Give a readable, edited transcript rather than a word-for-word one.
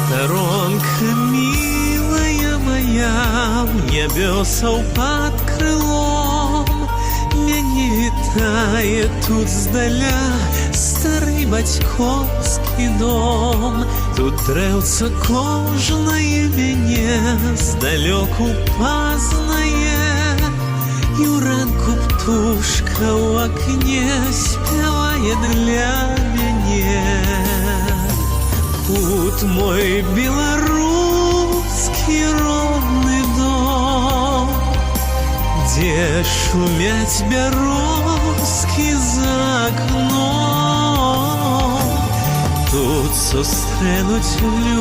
Сторонка милая моя, в небёсаў пад крылом мяне вітае тут здаля стары бацькоўскі дом. Тут дрэўца кожнае мяне здалёку пазнае, і ўранку птушка ў акне спявае для мяне. Тут мой беларускі родны дом, дзе шумяць бярозкі за акном. Тут сустрэнуць людзі